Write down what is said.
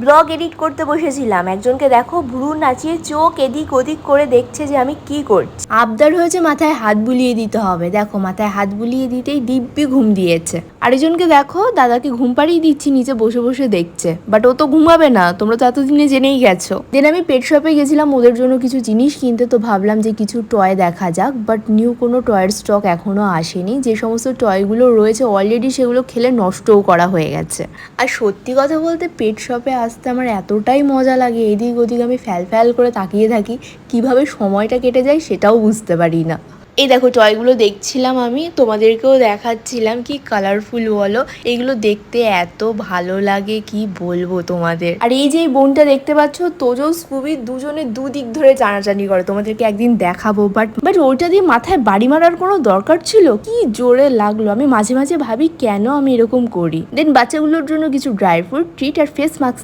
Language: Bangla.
ব্লগ এডিট করতে বসেছিলাম, একজনকে দেখো ভ্রু নাচিয়ে চোখ এদিক ওদিক করে দেখছে যে আমি কি করছি। আবদার হয়েছে মাথায় হাত বুলিয়ে দিতে হবে, দেখো মাথায় হাত বুলিয়ে দিতেই দিব্যি ঘুম দিয়েছে। আরেকজনকে দেখো দাদাকে ঘুম পাড়িয়ে দিচ্ছি, নিচে বসে বসে দেখছে, বাট ও তো ঘুমাবে না, তোমরা তো এতদিনে জেনেই গেছো। দেন আমি পেট শপে গেছিলাম ওদের জন্য কিছু জিনিস কিনতে, তো ভাবলাম যে কিছু টয় দেখা যাক, বাট নিউ কোনো টয়ের স্টক এখনো আসেনি। যে সমস্ত টয়গুলো রয়েছে অলরেডি সেগুলো খেলে নষ্টও করা হয়ে গেছে। আর সত্যি কথা বলতে পেট শপে আসতে আমার এতটাই মজা লাগে, এদিক ওদিক আমি ফ্যাল করে তাকিয়ে থাকি, কিভাবে সময়টা কেটে যায় সেটাও বুঝতে পারি না। এই দেখো টয়গুলো দেখছিলাম, আমি তোমাদেরকেও দেখাচ্ছিলাম, কি কালারফুল বলো, এগুলো দেখতে এত ভালো লাগে কি বলবো তোমাদের। আর এই যে বোনটা দেখতে পাচ্ছ, তোজো স্কুবি দুজনে দুদিক ধরে টানাটানি করে, তোমাদেরকে একদিন দেখাবো। বাট ওইটা দিয়ে মাথায় বাড়ি মারার কোনো দরকার ছিল? কি জোরে লাগলো। আমি মাঝে মাঝে ভাবি কেন আমি এরকম করি। দেন বাচ্চাগুলোর জন্য কিছু ড্রাই ফ্রুট ট্রিট আর ফেস মাস্ক